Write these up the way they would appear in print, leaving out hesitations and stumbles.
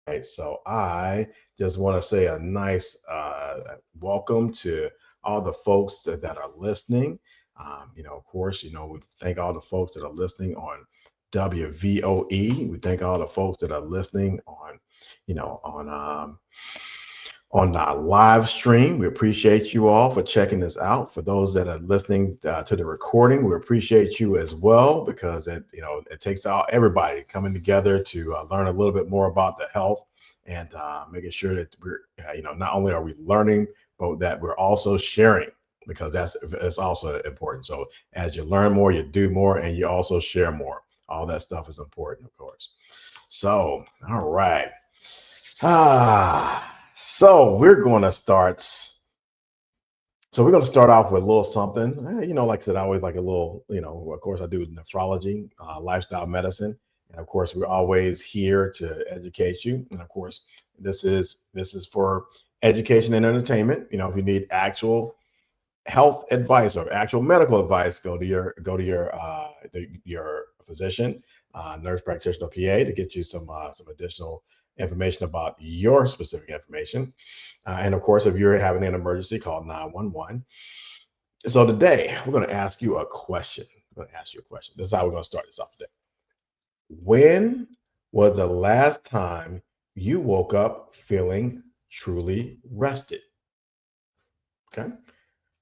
Right, so I just want to say a nice welcome to all the folks that are listening. Of course, we thank all the folks that are listening on WVOE. We thank all the folks that are listening on, you know, on our live stream. We appreciate you all for checking this out. For those that are listening to the recording, we appreciate you as well, because it takes out everybody coming together to learn a little bit more about the health, and making sure that we're not only are we learning, but that we're also sharing, because that's also important. So as you learn more, you do more, and you also share more. All that stuff is important, of course. So, all right. So we're going to start. So we're going to start off with a little something. Like I said, I always like a little. Of course, I do nephrology, lifestyle medicine, and of course, we're always here to educate you. And of course, this is for education and entertainment. If you need actual health advice or actual medical advice, go to your physician, nurse practitioner, PA, to get you some additional information about your specific information. And of course, if you're having an emergency, call 911. So today we're going to ask you a question. I'm going to ask you a question. This is how we're going to start this off today. When was the last time you woke up feeling truly rested? Okay.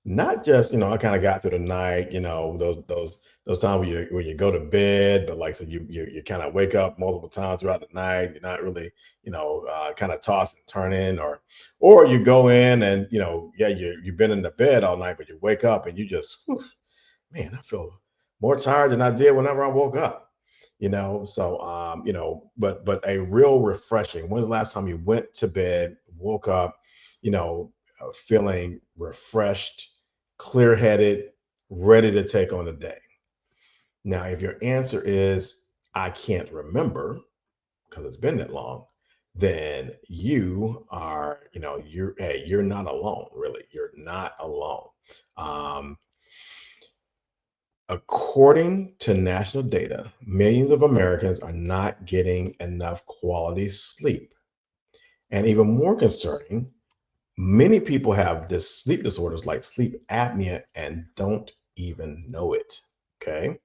Not just, I kind of got through the night, those times when you go to bed, but like, so you kind of wake up multiple times throughout the night. You're not really, kind of toss and turn in, or you go in and, yeah, you've been in the bed all night, but you wake up and you just, whew, man, I feel more tired than I did whenever I woke up. So but a real refreshing. When's the last time you went to bed, woke up, feeling refreshed, clear-headed, ready to take on the day? Now, if your answer is I can't remember because it's been that long, then you're not alone, really. You're not alone. Um, According to national data, millions of Americans are not getting enough quality sleep. And even more concerning, many people have this sleep disorders like sleep apnea and don't even know it. Okay.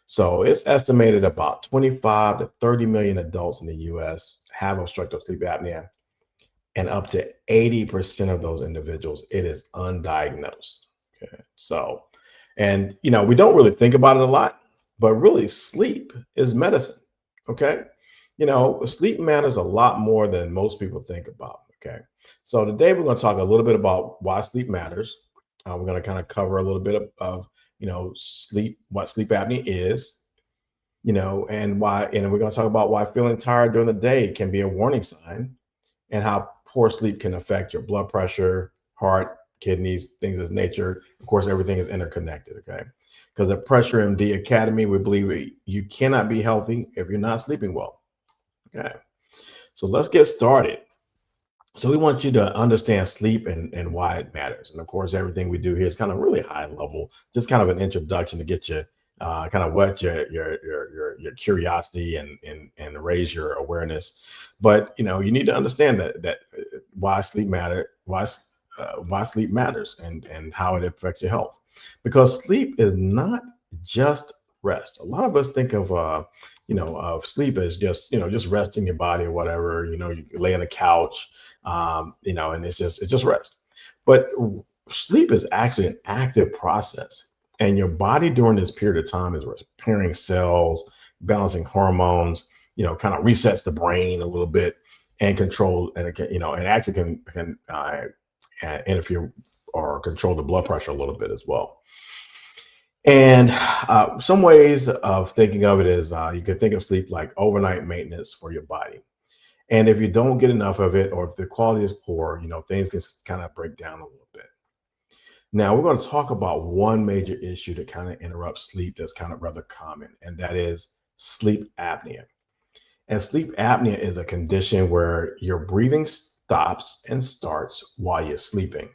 So it's estimated about 25 to 30 million adults in the US have obstructive sleep apnea, and up to 80% of those individuals, it is undiagnosed. Okay. So, and we don't really think about it a lot, but really sleep is medicine. Okay. Sleep matters a lot more than most people think about. Okay. So today we're going to talk a little bit about why sleep matters. We're going to kind of cover a little bit of sleep, what sleep apnea is, and why, and we're going to talk about why feeling tired during the day can be a warning sign, and how poor sleep can affect your blood pressure, heart, kidneys, things of nature. Of course, everything is interconnected. Okay. Because at PressureMD Academy, we believe you cannot be healthy if you're not sleeping well. Okay. So let's get started. So we want you to understand sleep and why it matters. And of course, everything we do here is kind of really high level, just kind of an introduction to get you kind of whet your curiosity and raise your awareness. But you need to understand that why sleep matter, why sleep matters, and how it affects your health. Because sleep is not just rest. A lot of us think of sleep as just resting your body or whatever. You lay on the couch, and it's just rest. But sleep is actually an active process, and your body during this period of time is repairing cells, balancing hormones, kind of resets the brain a little bit, and control, and it can, and actually can interfere or control the blood pressure a little bit as well. And some ways of thinking of it is you could think of sleep like overnight maintenance for your body. And if you don't get enough of it, or if the quality is poor, things can kind of break down a little bit. Now, we're going to talk about one major issue that kind of interrupts sleep that's kind of rather common, and that is sleep apnea. And sleep apnea is a condition where your breathing stops and starts while you're sleeping.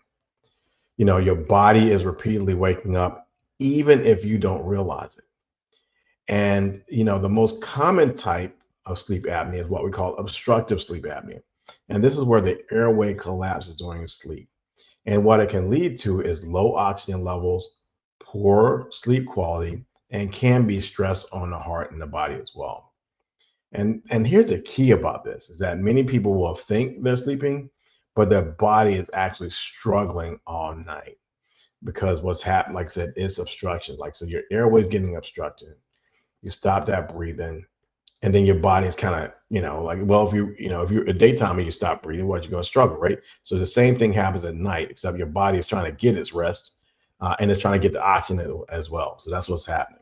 Your body is repeatedly waking up, even if you don't realize it. And, the most common type of sleep apnea is what we call obstructive sleep apnea. And this is where the airway collapses during sleep. And what it can lead to is low oxygen levels, poor sleep quality, and can be stress on the heart and the body as well. And here's the key about this is that many people will think they're sleeping, but their body is actually struggling all night because what's happened, like I said, is obstruction. Like, so your airway is getting obstructed. You stop that breathing, and then your body is kind of, like, well, if you're at daytime and you stop breathing, what, you're going to struggle, right? So the same thing happens at night, except your body is trying to get its rest, and it's trying to get the oxygen as well. So that's what's happening.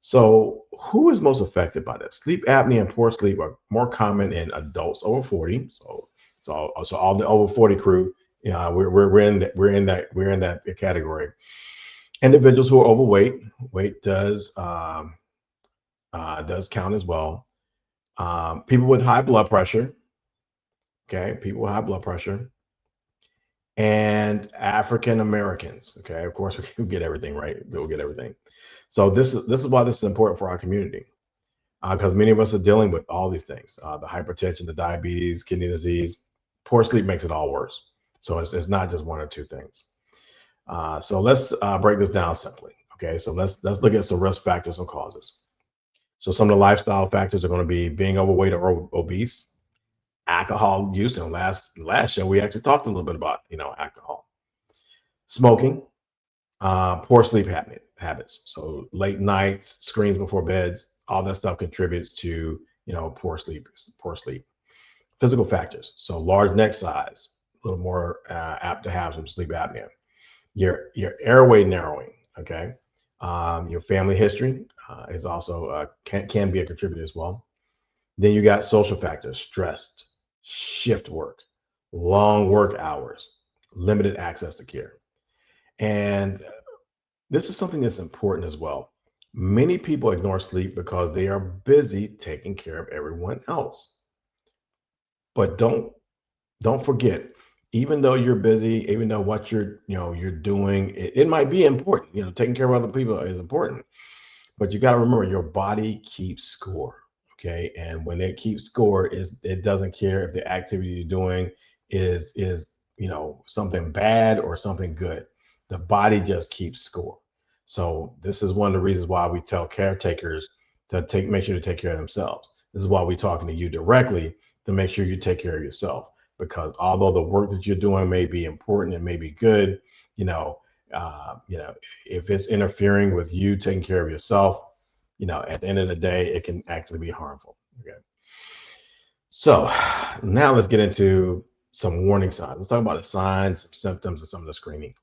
So who is most affected by this? Sleep apnea and poor sleep are more common in adults over 40. So all the over 40 crew, we're in that category. Individuals who are overweight, weight does count as well. People with high blood pressure, okay, people with high blood pressure, and African Americans, okay. Of course, we get everything right. We'll get everything. So this is why this is important for our community, because many of us are dealing with all these things: the hypertension, the diabetes, kidney disease. Poor sleep makes it all worse. So it's not just one or two things. So let's break this down simply. Okay, so let's look at some risk factors and causes. So some of the lifestyle factors are going to be being overweight or obese, alcohol use. And last show we actually talked a little bit about alcohol, smoking, poor sleep habits. So late nights, screens before beds, all that stuff contributes to poor sleep. Physical factors. So large neck size, a little more apt to have some sleep apnea. Your airway narrowing. Okay. Your family history is also can be a contributor as well. Then you got social factors: stressed, shift work, long work hours, limited access to care. And this is something that's important as well. Many people ignore sleep because they are busy taking care of everyone else. But don't forget, even though you're busy, even though what you're doing, it might be important. Taking care of other people is important. But you got to remember, your body keeps score, okay? And when it keeps score, it doesn't care if the activity you're doing is something bad or something good. The body just keeps score. So this is one of the reasons why we tell caretakers to make sure to take care of themselves. This is why we're talking to you directly to make sure you take care of yourself. Because although the work that you're doing may be important and may be good, if it's interfering with you taking care of yourself, at the end of the day, it can actually be harmful. Okay. So now let's get into some warning signs. Let's talk about the signs, some symptoms, and some of the screening.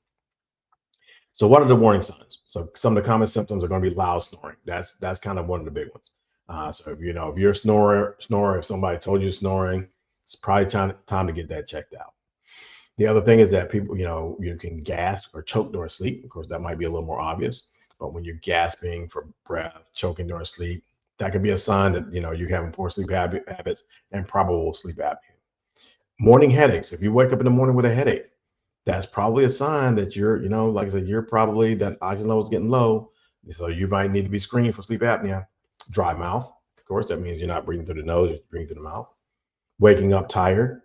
So what are the warning signs? So some of the common symptoms are going to be loud snoring. That's kind of one of the big ones. So if you're a snorer, if somebody told you snoring, it's probably time to get that checked out. The other thing is that people, you can gasp or choke during sleep. Of course, that might be a little more obvious, but when you're gasping for breath, choking during sleep, that could be a sign that, you're having poor sleep habits and probable sleep apnea. Morning headaches. If you wake up in the morning with a headache, that's probably a sign that you're, like I said, you're probably that oxygen level is getting low. So you might need to be screened for sleep apnea. Dry mouth. Of course, that means you're not breathing through the nose, you're breathing through the mouth. Waking up tired,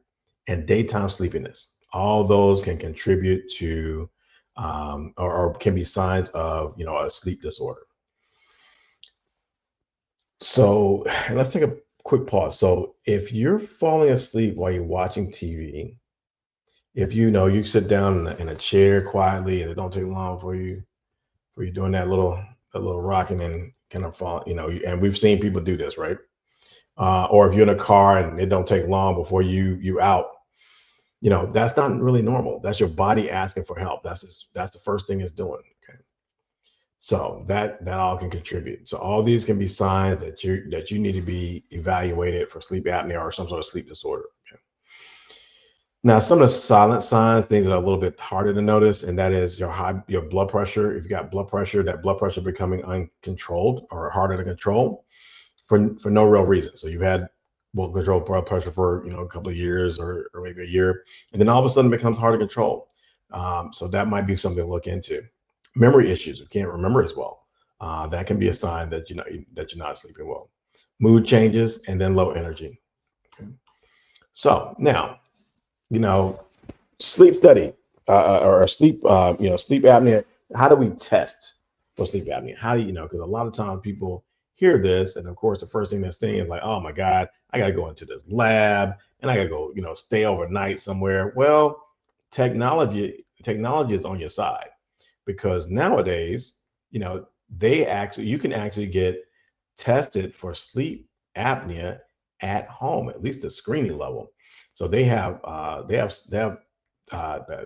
and daytime sleepiness. All those can contribute to or can be signs of a sleep disorder. So let's take a quick pause. So if you're falling asleep while you're watching TV, if you sit down in a chair quietly and it don't take long for you're doing that little rocking and kind of fall, and we've seen people do this, right? or if you're in a car and it don't take long before you out, that's not really normal. That's your body asking for help. That's the first thing it's doing. Okay. So that all can contribute. So all these can be signs that you need to be evaluated for sleep apnea or some sort of sleep disorder. Okay. Now, some of the silent signs, things that are a little bit harder to notice, and that is your blood pressure. If you got blood pressure, that blood pressure becoming uncontrolled or harder to control for no real reason. So you've had well controlled blood pressure for a couple of years or maybe a year, and then all of a sudden it becomes hard to control. So that might be something to look into. Memory issues, you can't remember as well. That can be a sign that you're not sleeping well. Mood changes and then low energy. Okay. So now, you know, sleep study or sleep, sleep apnea. How do we test for sleep apnea? How do you know? Because a lot of times people hear this, and of course, the first thing they're saying is like, "Oh my God, I got to go into this lab, and I got to go, stay overnight somewhere." Well, technology is on your side because nowadays, you can actually get tested for sleep apnea at home, at least the screening level. So they have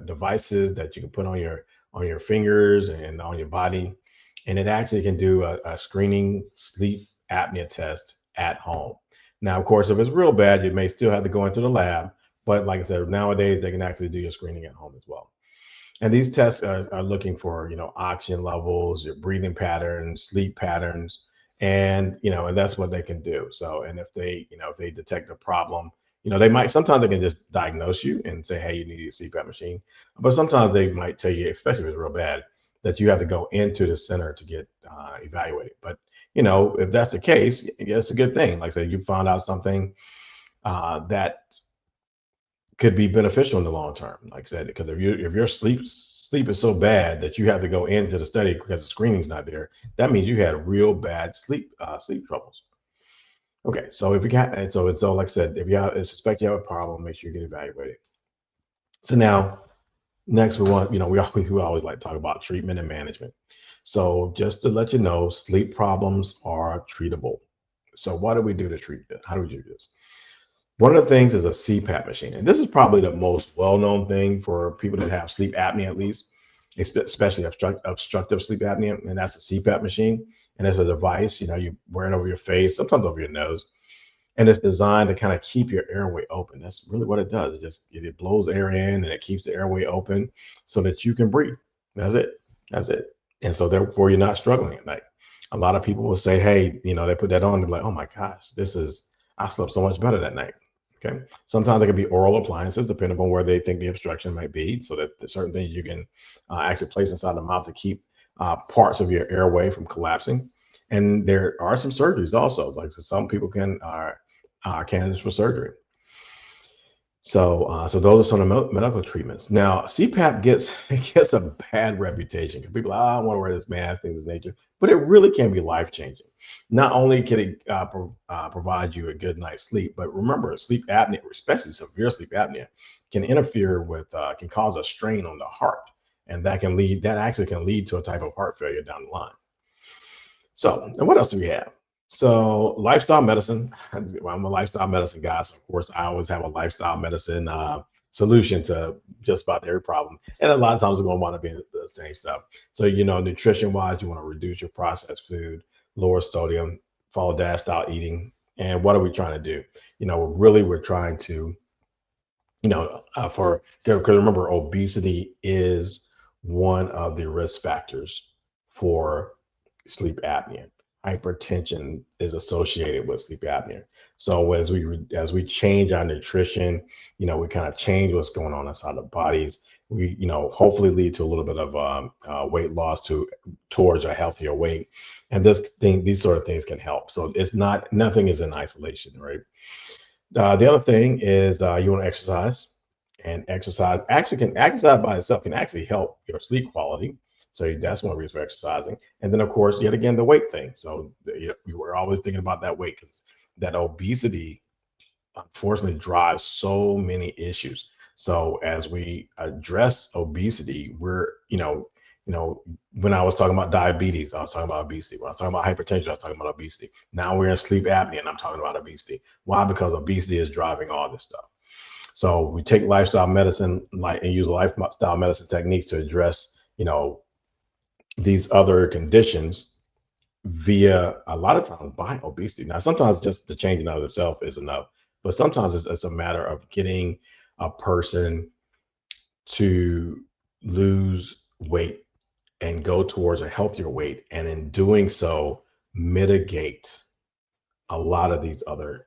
devices that you can put on your fingers and on your body, and it actually can do a screening sleep apnea test at home. Now, of course, if it's real bad, you may still have to go into the lab. But like I said, nowadays they can actually do your screening at home as well. And these tests are looking for, oxygen levels, your breathing patterns, sleep patterns, and that's what they can do. So, and if they detect a problem, they might sometimes they can just diagnose you and say, hey, you need a CPAP machine. But sometimes they might tell you, especially if it's real bad, that you have to go into the center to get evaluated. But if that's the case, yeah, it's a good thing. Like I said, you found out something that could be beneficial in the long term. Like I said, because if your sleep is so bad that you have to go into the study because the screening's not there, that means you had real bad sleep troubles. Okay, so if you got and so like I said, if suspect you have a problem, make sure you get evaluated. So now next we always like to talk about treatment and management. So just to let you know, sleep problems are treatable. So what do we do to treat this? How do we do this? One of the things is a CPAP machine, and this is probably the most well-known thing for people that have sleep apnea, at least, especially obstructive sleep apnea, and that's a CPAP machine. And it's a device, you wear it over your face, sometimes over your nose, and it's designed to kind of keep your airway open. That's really what it does. It blows air in and it keeps the airway open so that you can breathe. That's it. That's it. And so therefore, you're not struggling at night. A lot of people will say, hey, they put that on, they're like, oh my gosh, I slept so much better that night. Okay. Sometimes they can be oral appliances, depending on where they think the obstruction might be. So that there's certain things you can actually place inside the mouth to keep parts of your airway from collapsing. And there are some surgeries also. Like so some people are candidates for surgery. So those are some of the medical treatments. Now, CPAP gets it gets a bad reputation because people, I don't want to wear this mask, things of this nature, but it really can be life changing. Not only can it provide you a good night's sleep, but remember, sleep apnea, especially severe sleep apnea, can interfere with can cause a strain on the heart, and that actually can lead to a type of heart failure down the line. So, and what else do we have? So, lifestyle medicine. I'm a lifestyle medicine guy, so of course, I always have a lifestyle medicine solution to just about every problem. And a lot of times, we're going to want to be the same stuff. So, nutrition wise, you want to reduce your processed food, lower sodium, follow DASH style eating. And what are we trying to do? We're trying to, because remember, obesity is one of the risk factors for sleep apnea. Hypertension is associated with sleep apnea. So as we change our nutrition, we kind of change what's going on inside the bodies. We, hopefully lead to a little bit of weight loss towards a healthier weight, and these sort of things can help. So nothing is in isolation, right? The other thing is you want to exercise, and exercise by itself can actually help your sleep quality. So that's one reason for exercising. And then, of course, yet again, the weight thing. So we were always thinking about that weight because that obesity unfortunately drives so many issues. So as we address obesity, we're when I was talking about diabetes, I was talking about obesity. When I was talking about hypertension, I was talking about obesity. Now we're in sleep apnea and I'm talking about obesity. Why? Because obesity is driving all this stuff. So we take lifestyle medicine and use lifestyle medicine techniques to address, these other conditions via a lot of times by obesity. Now, sometimes just the changing of itself is enough, but sometimes it's a matter of getting a person to lose weight and go towards a healthier weight, and in doing so, mitigate a lot of these other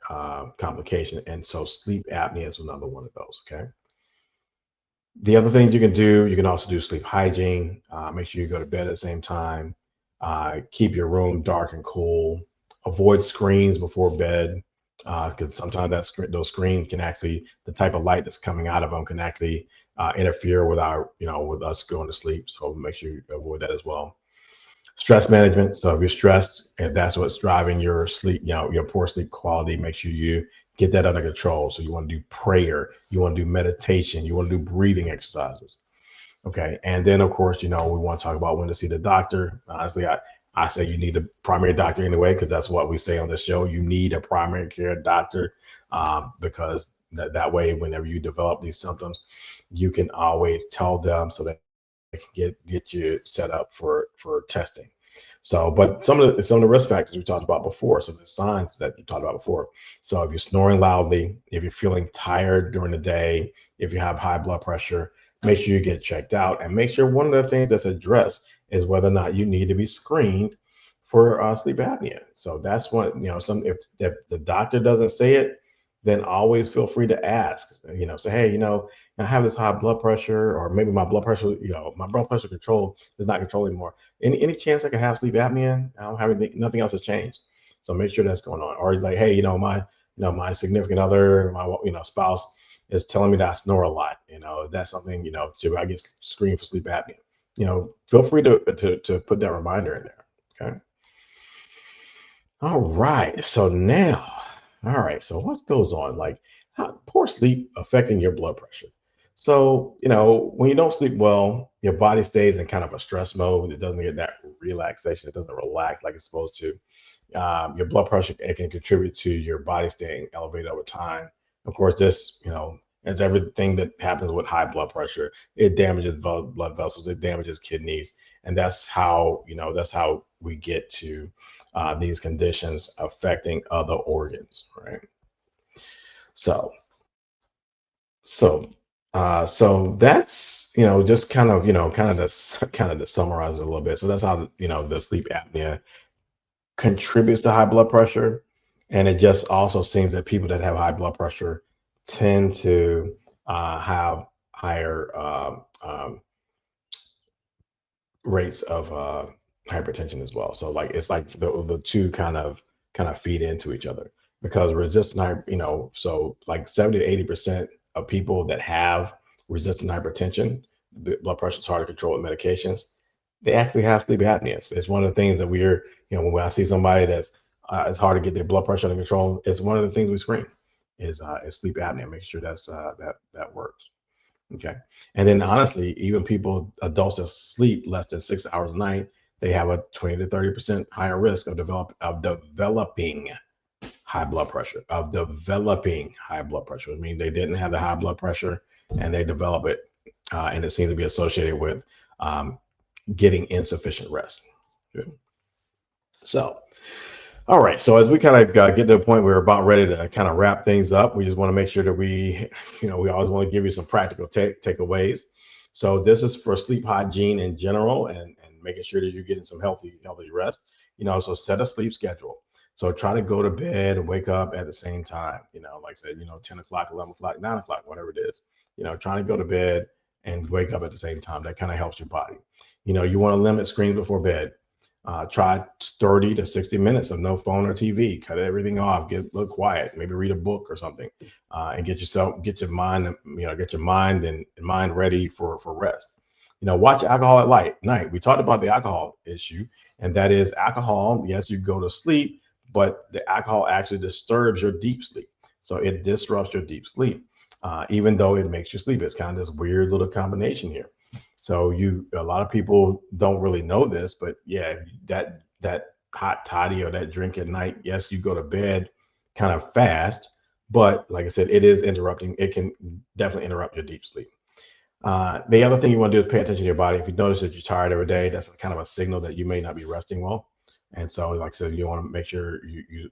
complications. And so, sleep apnea is another one of those. Okay. The other things you can do, you can also do sleep hygiene. Make sure you go to bed at the same time. Keep your room dark and cool. Avoid screens before bed, because sometimes those screens can actually, the type of light that's coming out of them can actually interfere with with us going to sleep. So make sure you avoid that as well. Stress management. So if you're stressed, if that's what's driving your sleep, your poor sleep quality, make sure you get that under control. So you want to do prayer, you want to do meditation, you want to do breathing exercises. Okay. And then of course, we want to talk about when to see the doctor. Honestly, I say you need a primary doctor anyway, because that's what we say on this show. You need a primary care doctor, because that way, whenever you develop these symptoms, you can always tell them so that can get you set up for testing. So, but some of the risk factors we talked about before, some of the signs that you talked about before. So, if you're snoring loudly, if you're feeling tired during the day, if you have high blood pressure, make sure you get checked out, and make sure one of the things that's addressed is whether or not you need to be screened for sleep apnea. So that's what if the doctor doesn't say it, then always feel free to ask. Say, hey, I have this high blood pressure, or maybe my blood pressure control is not controlled anymore. Any chance I could have sleep apnea? I don't have anything, nothing else has changed. So make sure that's going on. Or like, hey, my significant other, my spouse is telling me that I snore a lot. That's something, should I get screened for sleep apnea? Feel free to put that reminder in there. Okay. All right. So what goes on? Like, how poor sleep affecting your blood pressure. So, when you don't sleep well, your body stays in kind of a stress mode. It doesn't get that relaxation. It doesn't relax like it's supposed to. Your blood pressure, it can contribute to your body staying elevated over time. Of course, this, as everything that happens with high blood pressure, it damages blood vessels, it damages kidneys, and that's how we get to these conditions affecting other organs, right? So, so that's just kind of to summarize it a little bit. So that's how the sleep apnea contributes to high blood pressure, and it just also seems that people that have high blood pressure tend to have higher rates of hypertension as well. So like it's like the two kind of feed into each other, because so like 70 to 80% of people that have resistant hypertension, the blood pressure is hard to control with medications, they actually have sleep apnea. It's one of the things that when I see somebody that's it's hard to get their blood pressure under control, it's one of the things we screen is sleep apnea, making sure that works. Okay. And then honestly, even adults that sleep less than 6 hours a night, they have a 20 to 30% higher risk of developing high blood pressure. I mean, they didn't have the high blood pressure and they develop it. And it seems to be associated with um, getting insufficient rest. Good. So, all right. So as we kind of get to the point where we're about ready to kind of wrap things up, we just want to make sure that we always want to give you some practical takeaways. So this is for sleep hygiene in general, and making sure that you're getting some healthy rest. So set a sleep schedule. So try to go to bed and wake up at the same time. Like I said, 10 o'clock, 11 o'clock, 9 o'clock, whatever it is. Trying to go to bed and wake up at the same time. That kind of helps your body. You want to limit screens before bed. Try 30 to 60 minutes of no phone or TV. Cut everything off. Look quiet. Maybe read a book or something, and get your mind and mind ready for rest. Watch alcohol at night. We talked about the alcohol issue, and that is alcohol. Yes, you go to sleep, but the alcohol actually disturbs your deep sleep. So it disrupts your deep sleep, even though it makes you sleep. It's kind of this weird little combination here. So a lot of people don't really know this, but yeah, that hot toddy or that drink at night, yes, you go to bed kind of fast, but like I said, it is interrupting. It can definitely interrupt your deep sleep. The other thing you want to do is pay attention to your body. If you notice that you're tired every day, that's kind of a signal that you may not be resting well. And so, like I said, you want to make sure you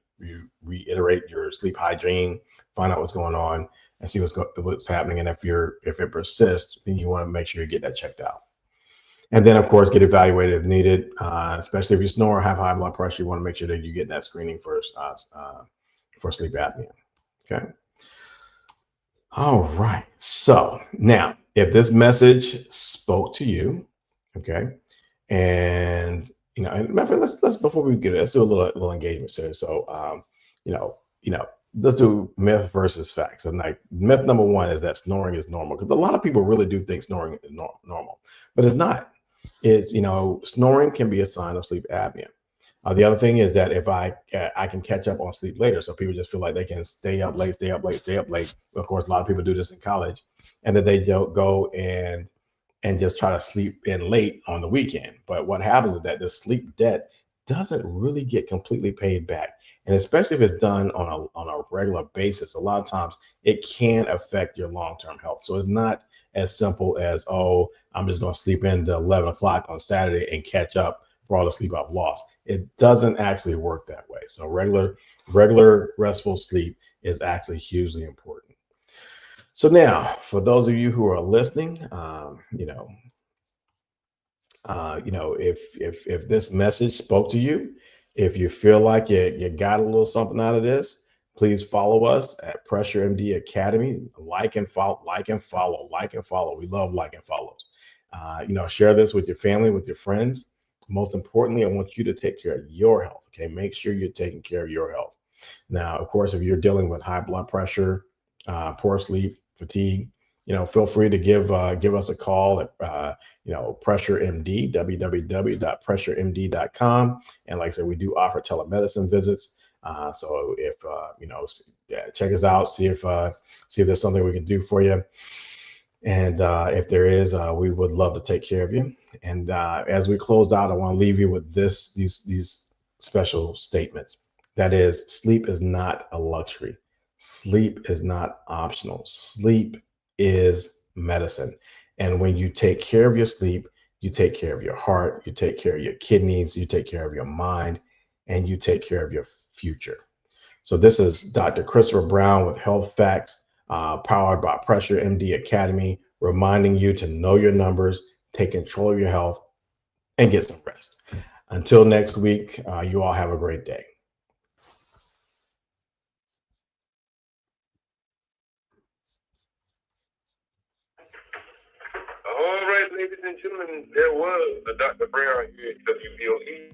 reiterate your sleep hygiene, find out what's going on, and see what's happening. And if it persists, then you want to make sure you get that checked out. And then, of course, get evaluated if needed. Especially if you snore or have high blood pressure, you want to make sure that you get that screening for sleep apnea. Okay. All right. So now, if this message spoke to you, okay, and and matter of fact, let's before we get it, let's do a little engagement series. So, let's do myth versus facts. And like myth number one is that snoring is normal because a lot of people really do think snoring is normal, but it's not. It's snoring can be a sign of sleep apnea. The other thing is that if I can catch up on sleep later, so people just feel like they can stay up late, stay up late, stay up late. Of course, a lot of people do this in college, and that they don't go and just try to sleep in late on the weekend. But what happens is that the sleep debt doesn't really get completely paid back, and especially if it's done on a regular basis, a lot of times it can affect your long term health. So it's not as simple as, oh, I'm just going to sleep in to 11 o'clock on Saturday and catch up for all the sleep I've lost. It doesn't actually work that way. So regular restful sleep is actually hugely important. So now, for those of you who are listening, if this message spoke to you, if you feel like you got a little something out of this, please follow us at PressureMD Academy. Like and follow, like and follow, like and follow. We love like and follows. Share this with your family, with your friends. Most importantly, I want you to take care of your health. Okay, make sure you're taking care of your health. Now, of course, if you're dealing with high blood pressure, poor sleep, fatigue, feel free to give us a call at PressureMD, www.pressuremd.com. And like I said, we do offer telemedicine visits. So if check us out, see if there's something we can do for you. And if there is, we would love to take care of you. And as we close out, I want to leave you with these special statements. That is, sleep is not a luxury. Sleep is not optional. Sleep is medicine. And when you take care of your sleep, you take care of your heart, you take care of your kidneys, you take care of your mind, and you take care of your future. So this is Dr. Christopher Brown with Health Facts, powered by Pressure MD Academy, reminding you to know your numbers, take control of your health, and get some rest. Until next week, you all have a great day. All right, ladies and gentlemen, there was a Dr. Brown here at WBOE.